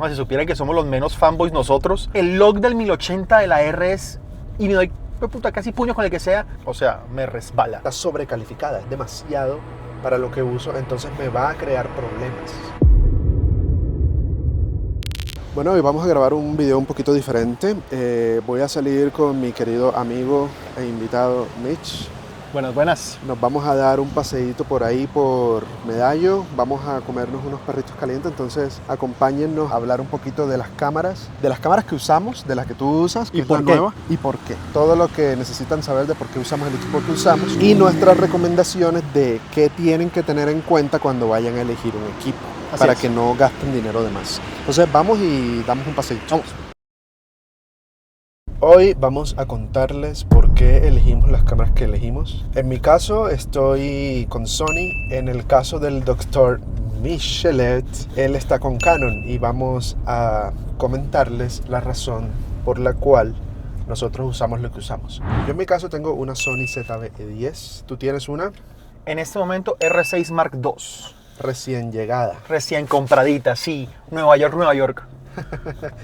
Si supieran que somos los menos fanboys nosotros, el log del 1080 de la RS y me doy puta casi puños con el que sea, o sea, me resbala. Está sobrecalificada, es demasiado para lo que uso, entonces me va a crear problemas. Bueno, hoy vamos a grabar un video un poquito diferente. Voy a salir con mi querido amigo e invitado Mitch. Buenas, buenas. Nos vamos a dar un paseíto por ahí por Medallo. Vamos a comernos unos perritos calientes. Entonces, acompáñennos a hablar un poquito de las cámaras que usamos, de las que tú usas, que ¿Y es por la qué? nueva, y por qué. Todo lo que necesitan saber de por qué usamos el equipo que usamos y nuestras recomendaciones de qué tienen que tener en cuenta cuando vayan a elegir un equipo para que no gasten dinero de más. Entonces, vamos y damos un paseíto. Vamos. Hoy vamos a contarles por qué elegimos las cámaras que elegimos. En mi caso estoy con Sony. En el caso del Dr. Michelet, él está con Canon y vamos a comentarles la razón por la cual nosotros usamos lo que usamos. Yo en mi caso tengo una Sony ZV-E10. ¿Tú tienes una? En este momento R6 Mark II. Recién llegada. Recién compradita, sí. Nueva York, Nueva York.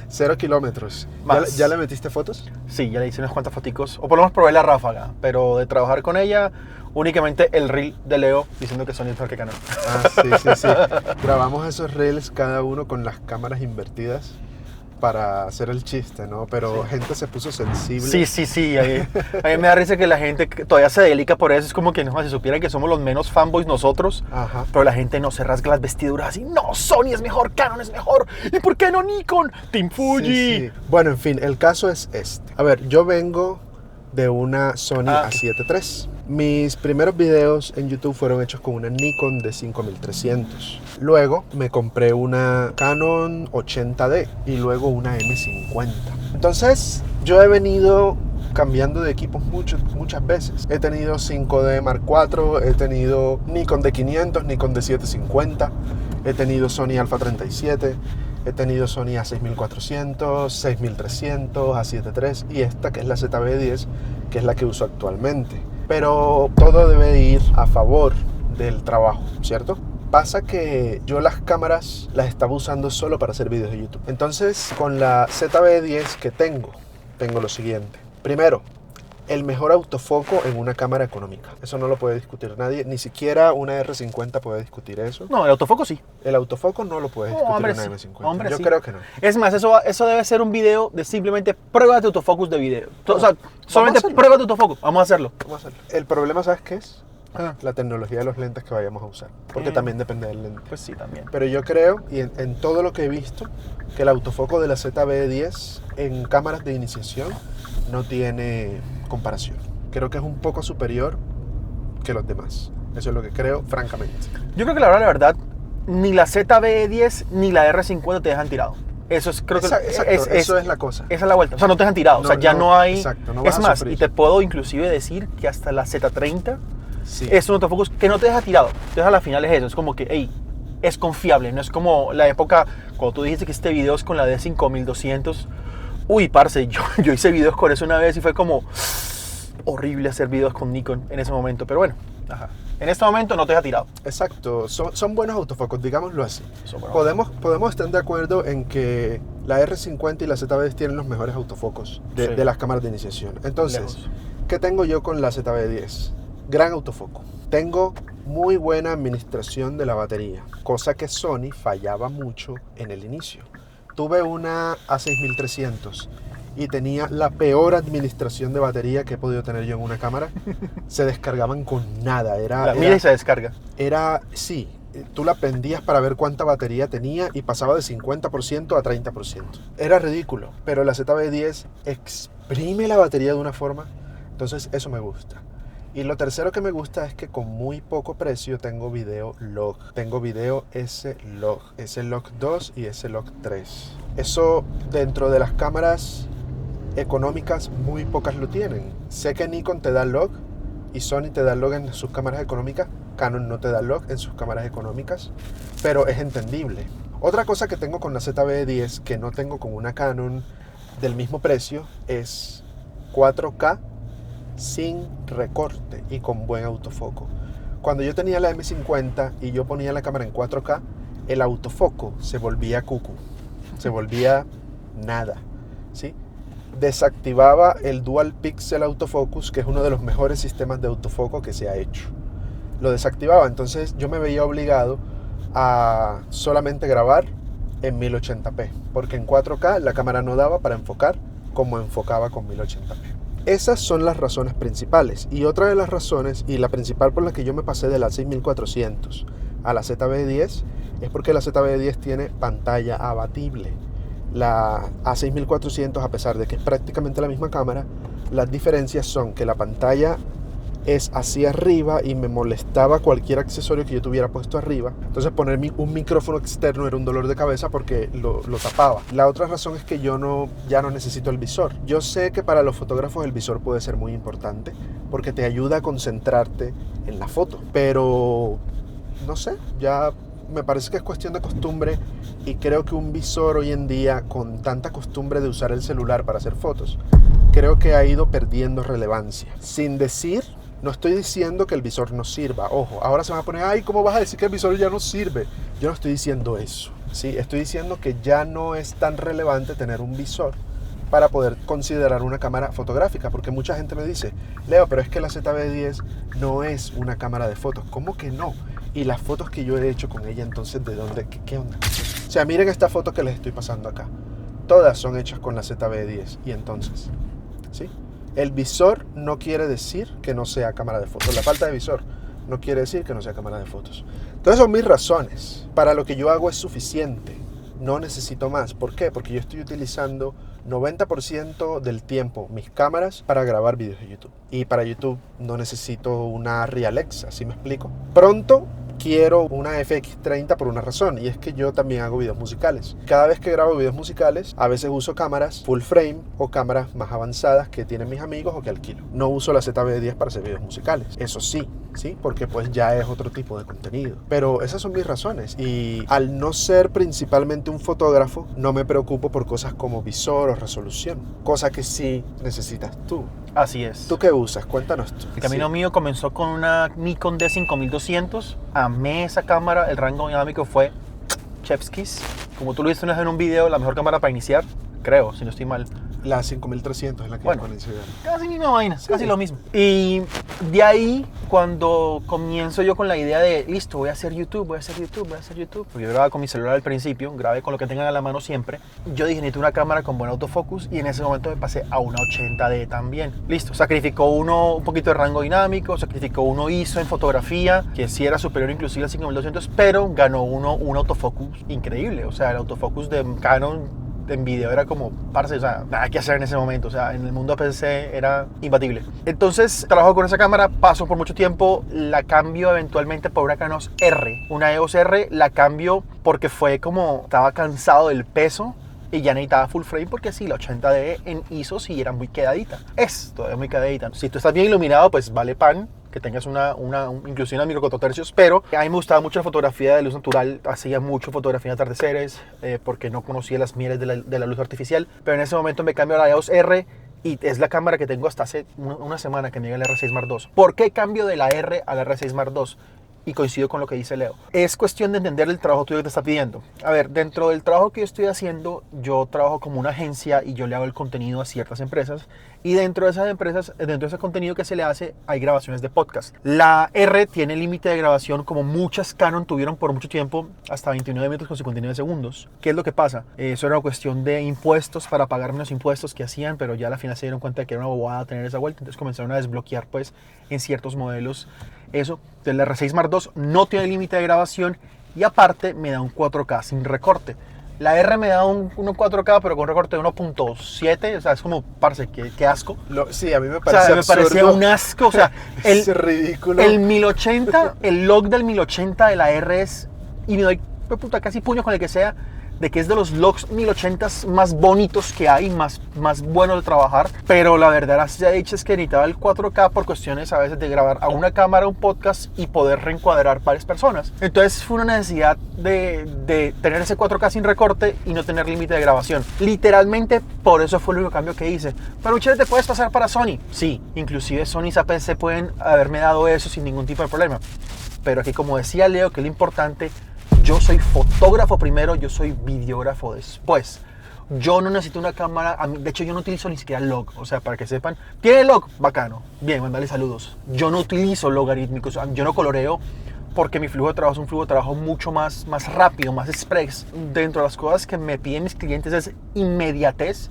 0 kilómetros. Más. ¿Ya le metiste fotos? Sí, ya le hice unas cuantas foticos. O por lo menos probé la ráfaga. Pero de trabajar con ella, únicamente el reel de Leo diciendo que Sony es mejor que Canon. Ah, sí. Grabamos esos reels cada uno con las cámaras invertidas para hacer el chiste, ¿no? Pero Sí. gente se puso sensible. Sí. A mí me da risa que la gente todavía se delica por eso. Es como que no, si supieran que somos los menos fanboys nosotros. Ajá. Pero la gente no se rasga las vestiduras así. No, Sony es mejor, Canon es mejor. ¿Y por qué no Nikon? Team Fuji. Sí. Bueno, en fin, el caso es este. A ver, yo vengo de una Sony A7 III. Mis primeros videos en YouTube fueron hechos con una Nikon de 5300. Luego me compré una Canon 80D y luego una M50. Entonces, yo he venido cambiando de equipos muchas veces. He tenido 5D Mark IV, he tenido Nikon de 500, Nikon de 750, he tenido Sony Alpha 37, he tenido Sony A6400, 6300, A7 III y esta que es la ZV-10, que es la que uso actualmente. Pero todo debe ir a favor del trabajo, ¿cierto? Pasa que yo las cámaras las estaba usando solo para hacer videos de YouTube. Entonces, con la ZV-10 que tengo lo siguiente. Primero, el mejor autofoco en una cámara económica. Eso no lo puede discutir nadie. Ni siquiera una R50 puede discutir eso. No, el autofoco sí. El autofoco no lo puede discutir hombre, una sí. M50. Hombre, Yo sí. creo que no. Es más, eso debe ser un video de simplemente pruebas de autofocus de video. O sea, Vamos a solamente hacerlo. pruebas de autofoco. Vamos a hacerlo. Vamos a hacerlo. El problema, ¿sabes qué es? La tecnología de los lentes que vayamos a usar. Porque también depende del lente. Pues sí, también. Pero yo creo, y en todo lo que he visto, que el autofoco de la ZV-10 en cámaras de iniciación no tiene comparación. Creo que es un poco superior que los demás. Eso es lo que creo, francamente. Yo creo que la verdad, ni la ZV-10 ni la R50 te dejan tirado. Eso es, creo que Exacto, eso es la cosa. Esa es la vuelta. O sea, no te dejan tirado. O sea, ya no hay. Exacto, no vas es a más, sufrir. y te puedo inclusive decir que hasta la Z30 Sí. es un autofocus que no te deja tirado. Entonces, a la final es eso. Es como que, hey, es confiable. No es como la época cuando tú dijiste que este video es con la D5200. Uy, parce, yo hice videos con eso una vez y fue como horrible hacer videos con Nikon en ese momento. Pero bueno, ajá. En este momento no te deja tirado. Exacto, son buenos autofocos, digámoslo así. Son buenos Podemos estar de acuerdo en que la R50 y la ZV-10 tienen los mejores autofocos Sí. de las cámaras de iniciación. Entonces, Lejos. ¿qué tengo yo con la ZV-10? Gran autofoco. Tengo muy buena administración de la batería, cosa que Sony fallaba mucho en el inicio. Tuve una A6300 y tenía la peor administración de batería que he podido tener yo en una cámara. Se descargaban con nada. La mira y se descarga. Sí, tú la prendías para ver cuánta batería tenía y pasaba de 50% a 30%. Era ridículo, pero la ZV-10 exprime la batería de una forma, entonces eso me gusta. Y lo tercero que me gusta es que con muy poco precio tengo video log. Tengo video S-Log, S-Log 2 y S-Log 3. Eso dentro de las cámaras económicas muy pocas lo tienen. Sé que Nikon te da log y Sony te da log en sus cámaras económicas. Canon no te da log en sus cámaras económicas, pero es entendible. Otra cosa que tengo con la ZV-10 que no tengo con una Canon del mismo precio es 4K sin recorte y con buen autofoco. Cuando yo tenía la M50 y yo ponía la cámara en 4K, el autofoco se volvía cucu. se volvía nada, ¿sí? Desactivaba el Dual Pixel Autofocus, que es uno de los mejores sistemas de autofoco que se ha hecho. Lo desactivaba, entonces yo me veía obligado a solamente grabar en 1080p, porque en 4K la cámara no daba para enfocar como enfocaba con 1080p. Esas son las razones principales, y otra de las razones, y la principal por la que yo me pasé de la 6400 a la ZV-10, es porque la ZV-10 tiene pantalla abatible. La A6400, a pesar de que es prácticamente la misma cámara, las diferencias son que la pantalla es hacia arriba y me molestaba cualquier accesorio que yo tuviera puesto arriba. Entonces poner un micrófono externo era un dolor de cabeza porque lo tapaba. La otra razón es que yo ya no necesito el visor. Yo sé que para los fotógrafos el visor puede ser muy importante porque te ayuda a concentrarte en la foto, pero no sé, ya me parece que es cuestión de costumbre, y creo que un visor hoy en día, con tanta costumbre de usar el celular para hacer fotos, creo que ha ido perdiendo relevancia. Sin decir, no estoy diciendo que el visor no sirva. Ojo, ahora se van a poner, ay, ¿cómo vas a decir que el visor ya no sirve? Yo no estoy diciendo eso, ¿sí? Estoy diciendo que ya no es tan relevante tener un visor para poder considerar una cámara fotográfica, porque mucha gente me dice, Leo, pero es que la ZV-10 no es una cámara de fotos. ¿Cómo que no? Y las fotos que yo he hecho con ella, entonces, ¿de dónde? ¿Qué onda? O sea, miren esta foto que les estoy pasando acá. Todas son hechas con la ZV-10. Y entonces, ¿sí? El visor no quiere decir que no sea cámara de fotos. La falta de visor no quiere decir que no sea cámara de fotos. Entonces son mis razones. Para lo que yo hago es suficiente. No necesito más. ¿Por qué? Porque yo estoy utilizando 90% del tiempo mis cámaras para grabar videos de YouTube. Y para YouTube no necesito una Arri Alexa, ¿sí me explico? Pronto quiero una FX30 por una razón, y es que yo también hago videos musicales. Cada vez que grabo videos musicales, a veces uso cámaras full frame o cámaras más avanzadas que tienen mis amigos o que alquilo. No uso la ZV-10 para hacer videos musicales. Eso sí, porque pues ya es otro tipo de contenido. Pero esas son mis razones, y al no ser principalmente un fotógrafo, no me preocupo por cosas como visor o resolución, cosa que sí necesitas tú. Así es. ¿Tú qué usas? Cuéntanos tú. El camino mío comenzó con una Nikon D5200. Amé esa cámara. El rango dinámico fue chef's kiss. Como tú lo viste una vez en un video, la mejor cámara para iniciar, creo, si no estoy mal. La 5300 es la que bueno, con el celular. Casi misma vaina, sí. Casi lo mismo. Y de ahí, cuando comienzo yo con la idea de, listo, voy a hacer YouTube, porque yo grababa con mi celular al principio, grabé con lo que tengan a la mano siempre, yo dije, necesito una cámara con buen autofocus, y en ese momento me pasé a una 80D también. Listo, sacrificó un poquito de rango dinámico, sacrificó uno ISO en fotografía, que sí era superior inclusive al 5200, pero ganó un autofocus increíble. O sea, el autofocus de Canon en video era como, parce, o sea, nada que hacer en ese momento. O sea, en el mundo PC era imbatible. Entonces, trabajo con esa cámara, paso por mucho tiempo, la cambio eventualmente por una Canon R. Una EOS R la cambio porque fue como, estaba cansado del peso y ya necesitaba full frame, porque sí, la 80D en ISO sí era muy quedadita. Es todavía muy quedadita. Si tú estás bien iluminado, pues vale pan que tengas inclusive una micro 4 tercios, pero a mí me gustaba mucho la fotografía de luz natural, hacía mucho fotografía de atardeceres, porque no conocía las mieles de la luz artificial, pero en ese momento me cambio a la EOS R, y es la cámara que tengo hasta hace una semana que me llega el R6 Mark II. ¿Por qué cambio de la R a la R6 Mark II? Y coincido con lo que dice Leo. Es cuestión de entender el trabajo tuyo que te está pidiendo. A ver, dentro del trabajo que yo estoy haciendo, yo trabajo como una agencia y yo le hago el contenido a ciertas empresas. Y dentro de esas empresas, dentro de ese contenido que se le hace, hay grabaciones de podcast. La R tiene límite de grabación, como muchas Canon tuvieron por mucho tiempo, hasta 29 minutos con 59 segundos. ¿Qué es lo que pasa? Eso era una cuestión de impuestos, para pagar menos impuestos que hacían, pero ya al final se dieron cuenta de que era una bobada tener esa vuelta. Entonces comenzaron a desbloquear, pues, en ciertos modelos eso. Entonces la R6 Mark II no tiene límite de grabación, y aparte me da un 4K sin recorte. La R me da un 4K, pero con recorte de 1.7, o sea, es como, parce, qué asco. Sí, a mí me parece absurdo. Me parecía un asco, o sea, es ridículo. El 1080, el log del 1080 de la R es, y me doy casi puño con el que sea, de que es de los logs 1080 más bonitos que hay, más bueno de trabajar, pero la verdad se ha dicho es que necesitaba el 4K por cuestiones a veces de grabar a una cámara un podcast y poder reencuadrar varias personas. Entonces fue una necesidad de tener ese 4K sin recorte y no tener límite de grabación. Literalmente por eso fue el único cambio que hice. Pero Michelle, ¿te puedes pasar para Sony? Sí, inclusive Sony y APS pueden haberme dado eso sin ningún tipo de problema. Pero aquí, como decía Leo, que es lo importante, Yo soy fotógrafo primero, yo soy videógrafo después. Yo no necesito una cámara, de hecho yo no utilizo ni siquiera log, o sea, para que sepan, ¿tiene log? Bacano, bien, mandale saludos. Yo no utilizo logarítmicos, yo no coloreo porque mi flujo de trabajo es un flujo de trabajo mucho más rápido, más express. Dentro de las cosas que me piden mis clientes es inmediatez,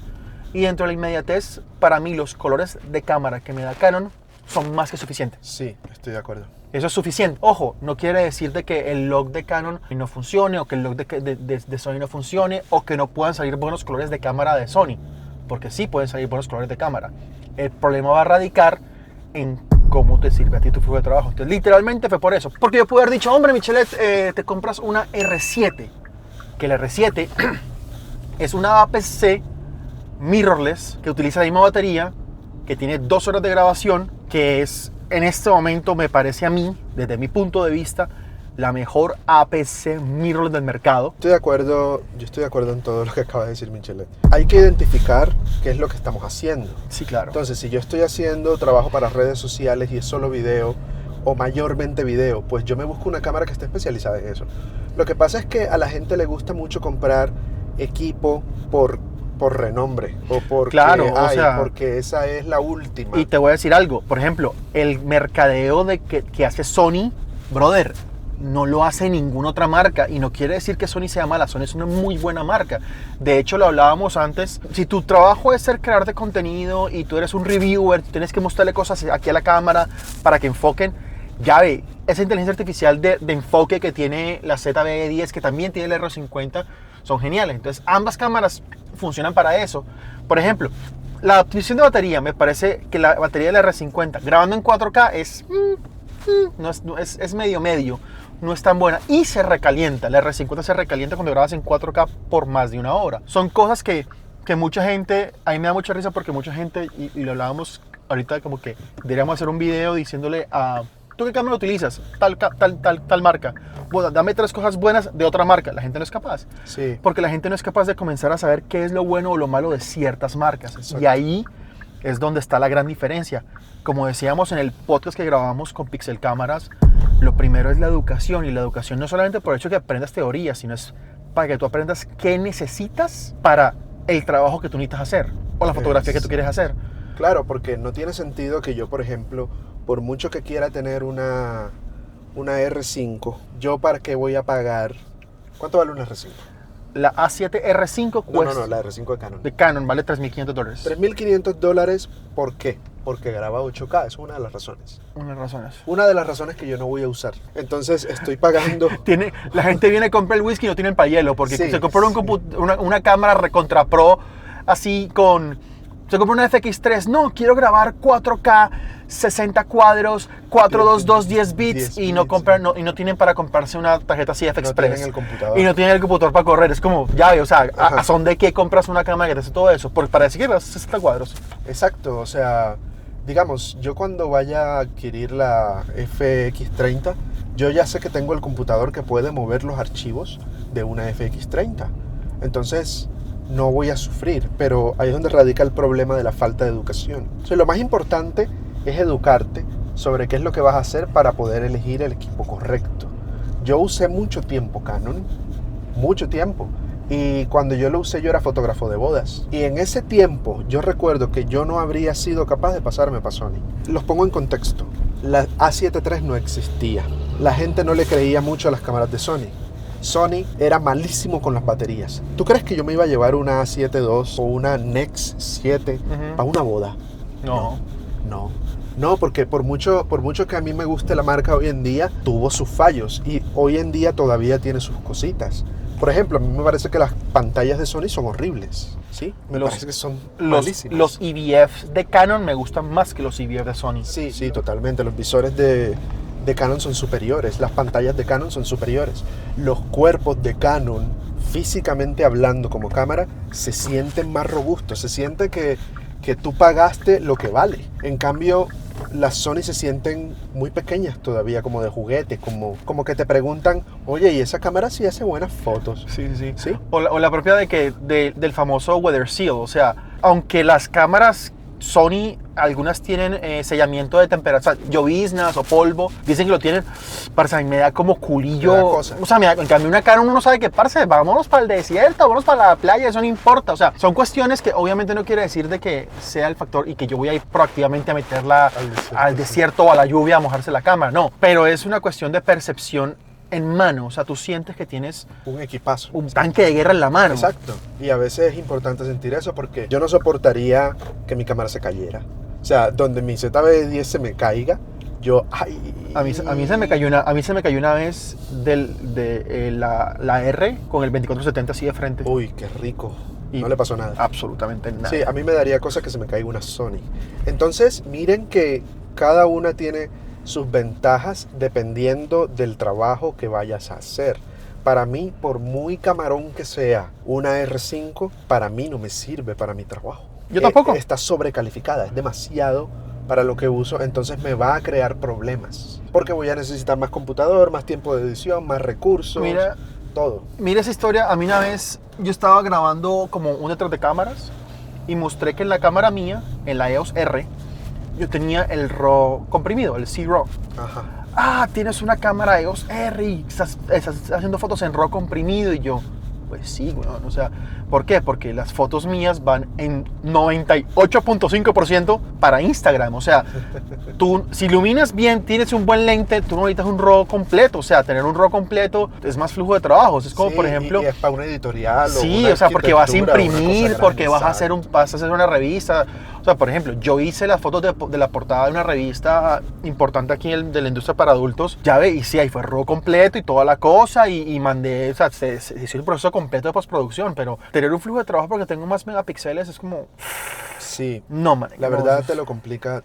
y dentro de la inmediatez, para mí los colores de cámara que me da Canon son más que suficientes. Sí, estoy de acuerdo. Eso es suficiente. Ojo, no quiere decir de que el log de Canon no funcione, o que el log de Sony no funcione, o que no puedan salir buenos colores de cámara de Sony, porque sí pueden salir buenos colores de cámara. El problema va a radicar en cómo te sirve a ti tu flujo de trabajo. Entonces, literalmente fue por eso. Porque yo pude haber dicho, hombre, Michelet, te compras una R7, que la R7 es una APC mirrorless que utiliza la misma batería, que tiene 2 horas de grabación, que es, en este momento, me parece a mí, desde mi punto de vista, la mejor APC mirrorless del mercado. Yo estoy de acuerdo en todo lo que acaba de decir Michelet. Hay que identificar qué es lo que estamos haciendo. Sí, claro. Entonces, si yo estoy haciendo trabajo para redes sociales y es solo video, o mayormente video, pues yo me busco una cámara que esté especializada en eso. Lo que pasa es que a la gente le gusta mucho comprar equipo por renombre, o porque, claro, o sea, porque esa es la última. Y te voy a decir algo, por ejemplo, el mercadeo que hace Sony, brother, no lo hace ninguna otra marca, y no quiere decir que Sony sea mala. Sony es una muy buena marca. De hecho, lo hablábamos antes, si tu trabajo es ser creador de contenido y tú eres un reviewer, tienes que mostrarle cosas aquí a la cámara para que enfoquen, ya ve, esa inteligencia artificial de enfoque que tiene la ZV-10, que también tiene el R50, son geniales. Entonces, ambas cámaras funcionan para eso. Por ejemplo, la optimización de batería, me parece que la batería de la R50 grabando en 4K es medio, no es tan buena, y se recalienta. La R50 se recalienta cuando grabas en 4K por más de 1 hora. Son cosas que mucha gente, a mí me da mucha risa, porque mucha gente, y lo hablábamos ahorita, como que deberíamos hacer un video diciéndole a... ¿Tú qué cámara utilizas? Tal marca. Bueno, dame 3 cosas buenas de otra marca. La gente no es capaz. Sí. Porque la gente no es capaz de comenzar a saber qué es lo bueno o lo malo de ciertas marcas. Exacto. Y ahí es donde está la gran diferencia. Como decíamos en el podcast que grabamos con Pixel Cámaras, lo primero es la educación. Y la educación no solamente por el hecho de que aprendas teoría, sino es para que tú aprendas qué necesitas para el trabajo que tú necesitas hacer, o la fotografía que tú quieres hacer. Claro, porque no tiene sentido que yo, por ejemplo, por mucho que quiera tener una R5, ¿yo para qué voy a pagar? ¿Cuánto vale una R5? La A7R5 cuesta... No, la R5 de Canon. De Canon vale $3,500. $3,500, ¿por qué? Porque graba 8K, es una de las razones. Una de las razones. Una de las razones que yo no voy a usar. Entonces estoy pagando... La gente viene a comprar el whisky y no tienen para hielo, porque sí, se compró una cámara recontra pro, así con... Se compró una FX3, no, quiero grabar 4K, 60 cuadros, 422, 10 bits, y no tienen para comprarse una tarjeta CF Express. No tienen el computador. Y no tienen el computador para correr. Es como, ya ve, o sea, ¿a son de qué compras una cámara que te hace todo eso? Para decir que grabas 60 cuadros. Exacto, o sea, digamos, yo cuando vaya a adquirir la FX30, yo ya sé que tengo el computador que puede mover los archivos de una FX30. Entonces... no voy a sufrir, pero ahí es donde radica el problema de la falta de educación. O sea, lo más importante es educarte sobre qué es lo que vas a hacer para poder elegir el equipo correcto. Yo usé mucho tiempo Canon, mucho tiempo, y cuando yo lo usé yo era fotógrafo de bodas. Y en ese tiempo yo recuerdo que yo no habría sido capaz de pasarme para Sony. Los pongo en contexto. La A7 III no existía. La gente no le creía mucho a las cámaras de Sony. Sony era malísimo con las baterías. ¿Tú crees que yo me iba a llevar una A7 II o una Nex 7 para una boda? No, porque por mucho que a mí me guste la marca hoy en día, tuvo sus fallos y hoy en día todavía tiene sus cositas. Por ejemplo, a mí me parece que las pantallas de Sony son horribles. ¿Sí? Me parece que son malísimas. Los EVFs de Canon me gustan más que los EVFs de Sony. Sí, totalmente. Los visores de Canon son superiores, las pantallas de Canon son superiores, los cuerpos de Canon, físicamente hablando como cámara, se sienten más robustos, se siente que tú pagaste lo que vale. En cambio, las Sony se sienten muy pequeñas todavía, como de juguete, como que te preguntan, oye, ¿y esa cámara sí hace buenas fotos? Sí. O la propia del famoso Weather Seal, o sea, aunque las cámaras Sony algunas tienen sellamiento de temperatura, o sea, lloviznas o polvo, dicen que lo tienen, parce, a mí me da como culillo, Me da cosa. o sea, en cambio una cara uno no sabe qué, parce, vámonos para el desierto, vámonos para la playa, eso no importa, o sea, son cuestiones que obviamente no quiere decir de que sea el factor y que yo voy a ir proactivamente a meterla al desierto o a la lluvia a mojarse la cámara, no, pero es una cuestión de percepción en mano, o sea, tú sientes que tienes un equipazo. un tanque de guerra en la mano. Exacto. Y a veces es importante sentir eso porque yo no soportaría que mi cámara se cayera. O sea, donde mi ZV-10 se me caiga, yo... Ay. A mí se me cayó una vez la R con el 2470 así de frente. Uy, qué rico. Y no le pasó nada. Absolutamente nada. Sí, a mí me daría cosa que se me caiga una Sony. Entonces, miren que cada una tiene sus ventajas dependiendo del trabajo que vayas a hacer. Para mí, por muy camarón que sea una R5, para mí no me sirve para mi trabajo. Yo tampoco. Está sobrecalificada, es demasiado para lo que uso, entonces me va a crear problemas. Porque voy a necesitar más computador, más tiempo de edición, más recursos, todo. Mira esa historia, a mí una vez yo estaba grabando como un detrás de cámaras y mostré que en la cámara mía, en la EOS R, yo tenía el RAW comprimido, el C-RAW. Ajá. Ah, tienes una cámara EOS R y estás haciendo fotos en RAW comprimido. Y yo, pues sí, bueno, o sea, ¿por qué? Porque las fotos mías van en 98.5% para Instagram. O sea, tú, si iluminas bien, tienes un buen lente, tú no necesitas un RAW completo. O sea, tener un RAW completo es más flujo de trabajo. Es como, sí, por ejemplo... y es para una editorial. Sí, una o sea, porque vas a arquitectura, imprimir, porque vas a hacer una revista. O sea, por ejemplo, yo hice las fotos de la portada de una revista importante aquí de la industria para adultos. Ya ve, y sí, ahí fue RAW completo y toda la cosa. Y mandé, o sea, se hizo el proceso completo de postproducción. Pero tener un flujo de trabajo porque tengo más megapíxeles es como... Sí. No, man. La verdad te lo complica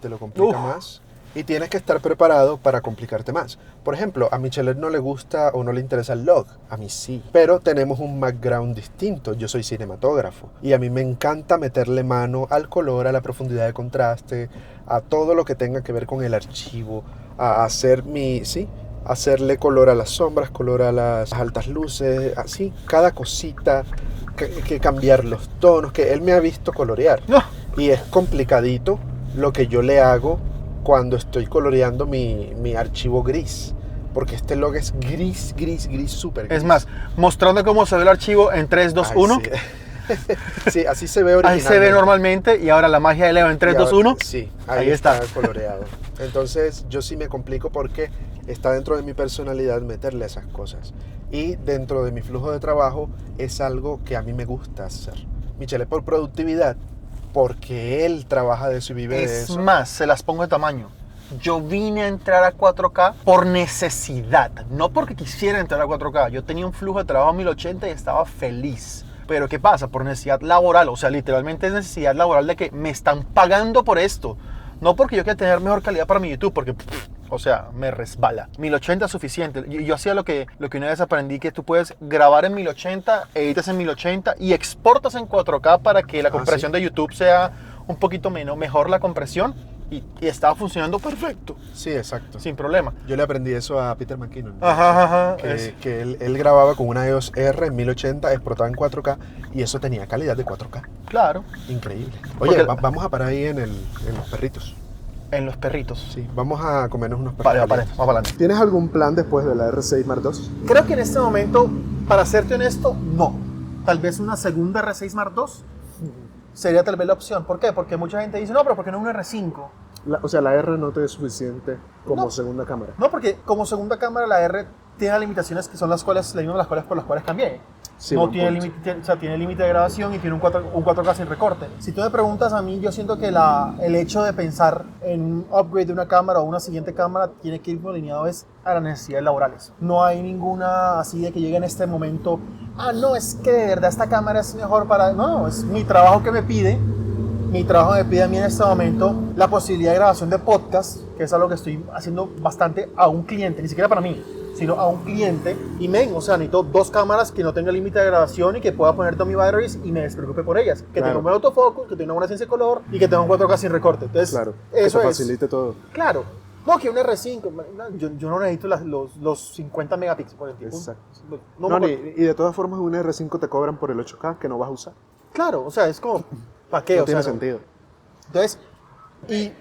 más. Y tienes que estar preparado para complicarte más. Por ejemplo, a Michelet no le gusta o no le interesa el log. A mí sí. Pero tenemos un background distinto. Yo soy cinematógrafo. Y a mí me encanta meterle mano al color, a la profundidad de contraste, a todo lo que tenga que ver con el archivo. A hacer hacerle color a las sombras, color a las altas luces. Así, cada cosita. Que cambiar los tonos. Que él me ha visto colorear. No. Y es complicadito lo que yo le hago cuando estoy coloreando mi archivo gris. Porque este log es gris, súper gris. Es más, mostrando cómo se ve el archivo en 3, 2, 1. Sí. Sí, así se ve originalmente. Ahí se ve normalmente y ahora la magia de Leo en 3, 2, 1. Sí, ahí está coloreado. Entonces yo sí me complico porque está dentro de mi personalidad meterle esas cosas. Y dentro de mi flujo de trabajo es algo que a mí me gusta hacer. Michelle, por productividad, porque él trabaja de eso y vive de eso. Es más, se las pongo de tamaño. Yo vine a entrar a 4K por necesidad, no porque quisiera entrar a 4K. Yo tenía un flujo de trabajo a 1080 y estaba feliz. Pero ¿qué pasa? Por necesidad laboral, o sea, literalmente es necesidad laboral de que me están pagando por esto. No porque yo quiera tener mejor calidad para mi YouTube, porque, o sea, me resbala. 1080 es suficiente. Yo hacía lo que una vez aprendí, que tú puedes grabar en 1080, editas en 1080 y exportas en 4K para que la compresión de YouTube sea un poquito mejor la compresión. Y estaba funcionando perfecto. Sí, exacto. Sin problema. Yo le aprendí eso a Peter McKinnon. Ajá. Que él grababa con una EOS R en 1080, exportaba en 4K y eso tenía calidad de 4K. Claro. Increíble. Oye, vamos a parar ahí en los perritos. En los perritos. Sí, vamos a comernos unos perritos. Vale, vamos para adelante. ¿Tienes algún plan después de la R6 Mark II? Creo que en este momento, para serte honesto, no. Tal vez una segunda R6 Mark II sería tal vez la opción. ¿Por qué? Porque mucha gente dice, no, pero ¿por qué no una R5? O sea, la R no te es suficiente como segunda cámara. No, porque como segunda cámara la R tiene limitaciones que son las mismas por las cuales cambié. Sí, no tiene límite, o sea, tiene límite de grabación y tiene un 4K sin recorte. Si tú me preguntas a mí, yo siento que el hecho de pensar en un upgrade de una cámara o una siguiente cámara tiene que ir alineado a las necesidades laborales. No hay ninguna así de que llegue en este momento, no, es que de verdad esta cámara es mejor para... No, es mi trabajo que me pide. Mi trabajo me pide a mí en este momento la posibilidad de grabación de podcast, que es algo que estoy haciendo bastante a un cliente, ni siquiera para mí, sino a un cliente. Y o sea, necesito 2 cámaras que no tengan límite de grabación y que pueda poner Tommy batteries y me despreocupe por ellas. Que tenga un buen autofocus, que tenga una buena ciencia de color y que tenga un 4K sin recorte. Entonces, claro, eso que facilite todo. Claro. No, que un R5, yo no necesito los 50 megapíxeles por el tiempo. Exacto. Y de todas formas, un R5 te cobran por el 8K que no vas a usar. Claro, o sea, es como, ¿para qué? No tiene sentido. Entonces, Y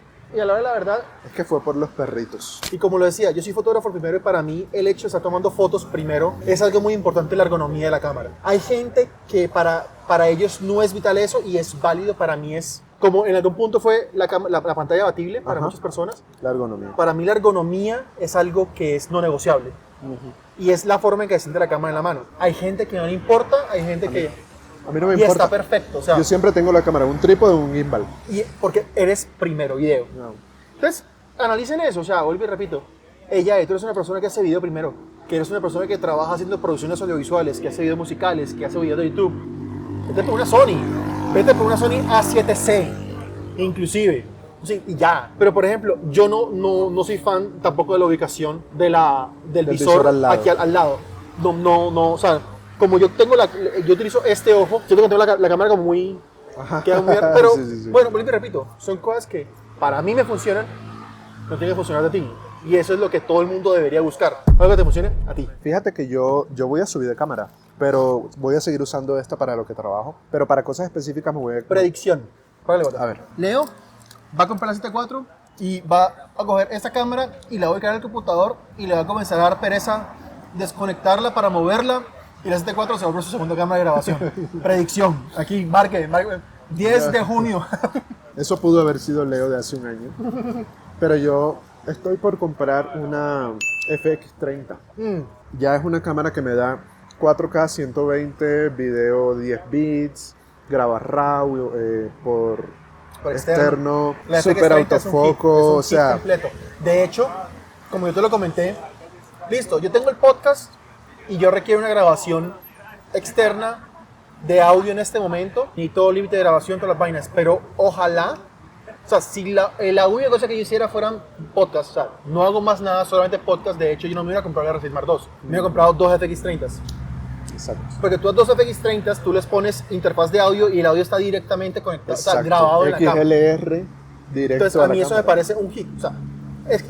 a la hora de la verdad, Es que fue por los perritos. y como lo decía, yo soy fotógrafo primero y para mí el hecho de estar tomando fotos primero es algo muy importante, la ergonomía de la cámara. Hay gente que para ellos no es vital eso y es válido, para mí es, como en algún punto fue la pantalla abatible para Ajá. muchas personas, La ergonomía. para mí la ergonomía es algo que es no negociable y es la forma en que se siente la cámara en la mano. Hay gente que no le importa, hay gente que... A mí no me Y importa. está perfecto, o sea, Yo siempre tengo la cámara, un trípode o un gimbal. y porque eres primero video. No. Entonces, analicen eso, o sea, vuelvo y repito. Tú eres una persona que hace video primero, que eres una persona que trabaja haciendo producciones audiovisuales, que hace videos musicales, que hace videos de YouTube. Vete por una Sony, vete por una Sony A7C, inclusive. Sí, y ya. Pero, por ejemplo, yo no soy fan tampoco de la ubicación del visor al lado. aquí al lado. No, o sea, como yo utilizo este ojo, siento que tengo la cámara como muy... Ajá. Queda muy... Pero, Sí. bueno, vuelvo y repito, son cosas que para mí me funcionan, no tiene que funcionar a ti. Y eso es lo que todo el mundo debería buscar. Algo que te funcione a ti. Fíjate que yo voy a subir de cámara, pero voy a seguir usando esta para lo que trabajo. Pero para cosas específicas me voy a... Predicción. Párale, bota. A ver. Leo va a comprar la 7.4 y va a coger esta cámara y la voy a cargar al computador y le va a comenzar a dar pereza desconectarla para moverla y la 7.4 se va por su segunda cámara de grabación. Predicción. Aquí, marque. 10 de junio. Eso pudo haber sido Leo de hace un año. Pero yo estoy por comprar una FX30. Ya es una cámara que me da 4K 120, video 10 bits, graba RAW por externo, La super FX30 es un kit, autofoco, es un o sea, kit completo. De hecho, como yo te lo comenté, listo, yo tengo el podcast y yo requiero una grabación externa de audio en este momento, ni todo límite de grabación, todas las vainas, pero ojalá, o sea, si la única cosa que yo hiciera fueran podcasts, o sea, no hago más nada, solamente podcast. De hecho, yo no me iba a comprar la R6 Mark II, me iba a comprar dos FX30s. exacto. Porque tú a dos FX30s, tú les pones interfaz de audio y el audio está directamente conectado, o sea, Exacto. grabado en la cámara. XLR directo Entonces, a a la mí eso me cámara. parece un hit. O sea,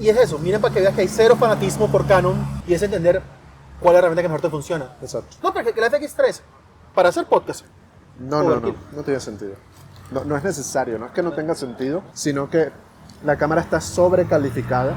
y es eso, miren para que veas que hay cero fanatismo por Canon y es entender cuál es la herramienta que mejor te funciona. Exacto. No, porque la FX3, para hacer podcast, No tiene sentido. No es necesario, no es que no tenga sentido, sino que la cámara está sobrecalificada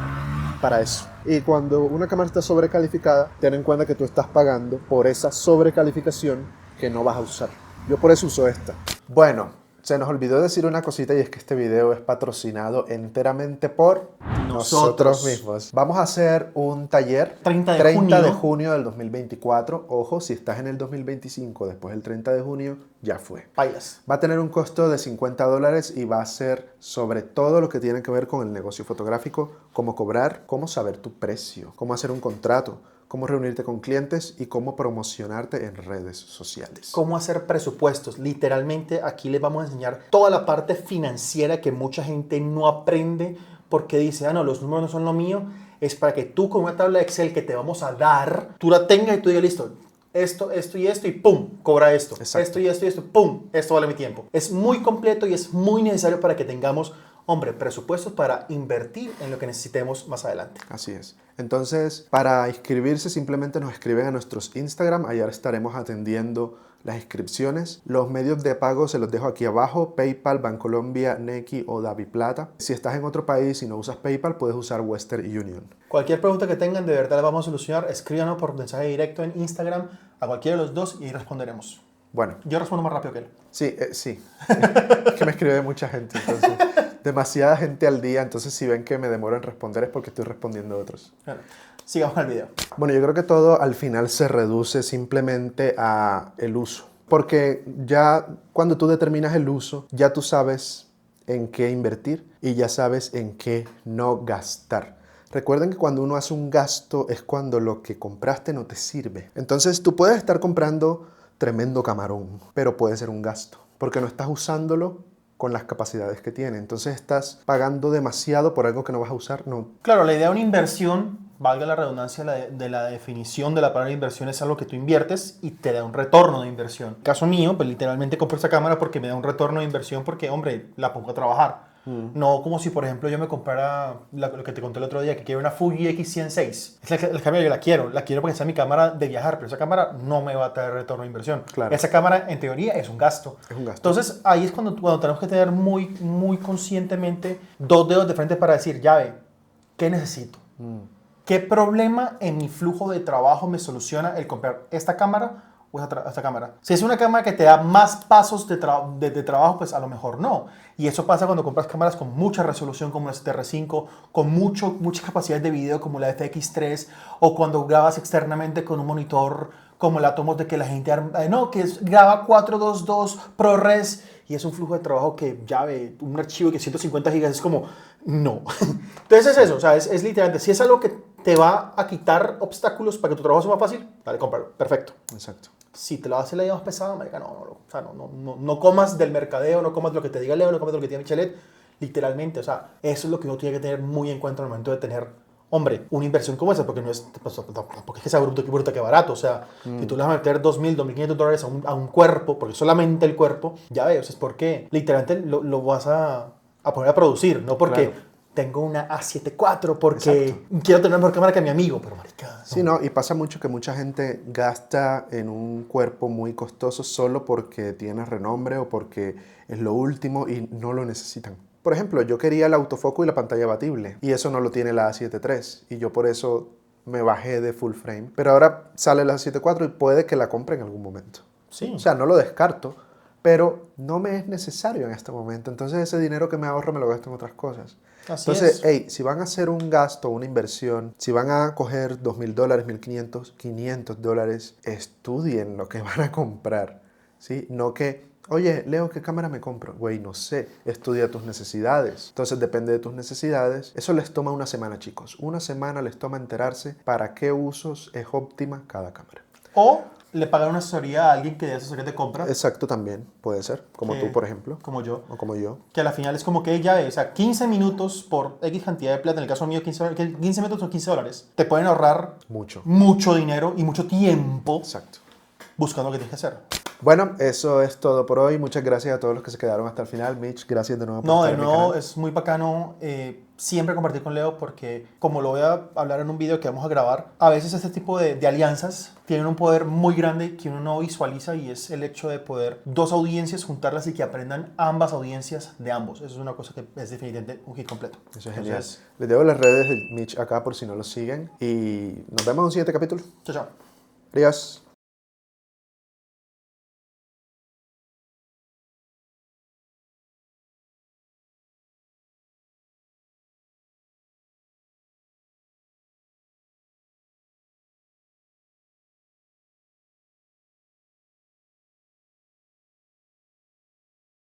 para eso. Y cuando una cámara está sobrecalificada, ten en cuenta que tú estás pagando por esa sobrecalificación que no vas a usar. Yo por eso uso esta. Bueno, se nos olvidó decir una cosita y es que este video es patrocinado enteramente por nosotros mismos. Vamos a hacer un taller 30 de 30 de junio. junio del 2024. Ojo, si estás en el 2025 después del 30 de junio, ya fue. pailas. Va a tener un costo de $50 y va a ser sobre todo lo que tiene que ver con el negocio fotográfico, cómo cobrar, cómo saber tu precio, cómo hacer un contrato, cómo reunirte con clientes y cómo promocionarte en redes sociales. Cómo hacer presupuestos. Literalmente aquí les vamos a enseñar toda la parte financiera que mucha gente no aprende porque dice, no, los números no son lo mío. Es para que tú con una tabla de Excel que te vamos a dar, tú la tengas y tú digas, listo, esto y esto y ¡pum! Cobra esto. Exacto. Esto y esto, ¡pum! Esto vale mi tiempo. Es muy completo y es muy necesario para que tengamos, hombre, presupuestos para invertir en lo que necesitemos más adelante. Así es. Entonces, para inscribirse simplemente nos escriben a nuestros Instagram. Allá estaremos atendiendo las inscripciones. Los medios de pago se los dejo aquí abajo: PayPal, Bancolombia, Nequi o DaviPlata. Si estás en otro país y no usas PayPal, puedes usar Western Union. Cualquier pregunta que tengan, de verdad la vamos a solucionar. Escríbanos por mensaje directo en Instagram a cualquiera de los dos y ahí responderemos. Bueno, Yo respondo más rápido que él. sí. Es que me escribe mucha gente, entonces demasiada gente al día. Entonces, si ven que me demoro en responder es porque estoy respondiendo a otros. Bueno, sigamos al video. Bueno, yo creo que todo al final se reduce simplemente a el uso. Porque ya cuando tú determinas el uso, ya tú sabes en qué invertir y ya sabes en qué no gastar. Recuerden que cuando uno hace un gasto es cuando lo que compraste no te sirve. Entonces tú puedes estar comprando tremendo camarón, pero puede ser un gasto, porque no estás usándolo con las capacidades que tiene. Entonces estás pagando demasiado por algo que no vas a usar. No. Claro, la idea de una inversión, valga la redundancia de la definición de la palabra inversión, es algo que tú inviertes y te da un retorno de inversión. En caso mío, pues literalmente compro esta cámara porque me da un retorno de inversión porque, hombre, la pongo a trabajar. No como si, por ejemplo, yo me comprara lo que te conté el otro día, que quiero una Fuji X106. La cámara yo la quiero porque esa es mi cámara de viajar, pero esa cámara no me va a traer retorno de inversión. Claro. Esa cámara, en teoría, es un gasto. Es un gasto. Entonces, ahí es cuando tenemos que tener muy conscientemente dos dedos de frente para decir, ya ve, ¿qué necesito? ¿Qué problema en mi flujo de trabajo me soluciona el comprar esta cámara o esta cámara? Si es una cámara que te da más pasos de trabajo, pues a lo mejor no. Y eso pasa cuando compras cámaras con mucha resolución como la STR5, con muchas capacidades de video como la FX3, o cuando grabas externamente con un monitor como el Atomos, de que la gente graba 422 ProRes y es un flujo de trabajo que ya ve un archivo que 150 gigas es como no. Entonces es eso, o sea, es literalmente, si es algo que te va a quitar obstáculos para que tu trabajo sea más fácil, dale, cómpralo, perfecto. Exacto. Si te la vas a hacer la idea más pesada, marica, no comas del mercadeo, no comas de lo que te diga Leo, no comas de lo que tiene Michelet, literalmente, o sea, eso es lo que uno tiene que tener muy en cuenta al momento de tener, hombre, una inversión como esa, porque no es, porque es que sea bruto que barato, o sea, si tú le vas a meter $2,000, $2,500 a un cuerpo, porque solamente el cuerpo, ya ves, es porque literalmente lo vas a poner a producir, no porque... Claro. Tengo una A7 IV porque Exacto. quiero tener una mejor cámara que mi amigo, pero marica. No. Sí, no, y pasa mucho que mucha gente gasta en un cuerpo muy costoso solo porque tiene renombre o porque es lo último y no lo necesitan. Por ejemplo, yo quería el autofoco y la pantalla abatible y eso no lo tiene la A7 III y yo por eso me bajé de full frame. Pero ahora sale la A7 IV y puede que la compre en algún momento. Sí. O sea, no lo descarto, pero no me es necesario en este momento. Entonces ese dinero que me ahorro me lo gasto en otras cosas. Entonces, hey, si van a hacer un gasto, una inversión, si van a coger $2,000, $1,500, $500, estudien lo que van a comprar, ¿sí? No que, oye, Leo, ¿qué cámara me compro? Güey, no sé, estudia tus necesidades. Entonces, depende de tus necesidades. Eso les toma una semana, chicos. Una semana les toma enterarse para qué usos es óptima cada cámara. O le pagan una asesoría a alguien que dé asesoría de compra. Exacto, también puede ser. Como tú, por ejemplo. Como yo. O como yo. Que a la final es como que ella, o sea, 15 minutos por X cantidad de plata, en el caso mío 15 minutos son $15. Te pueden ahorrar mucho dinero y mucho tiempo. Exacto. Buscando lo que tienes que hacer. Bueno, eso es todo por hoy. Muchas gracias a todos los que se quedaron hasta el final. Mitch, gracias de nuevo por estar en mi canal. Es muy bacano siempre compartir con Leo porque, como lo voy a hablar en un video que vamos a grabar, a veces este tipo de alianzas tienen un poder muy grande que uno no visualiza y es el hecho de poder dos audiencias juntarlas y que aprendan ambas audiencias de ambos. Eso es una cosa que es definitivamente un hit completo. Eso es genial. Les dejo las redes de Mitch acá por si no lo siguen y nos vemos en un siguiente capítulo. Chao, chao. Adiós.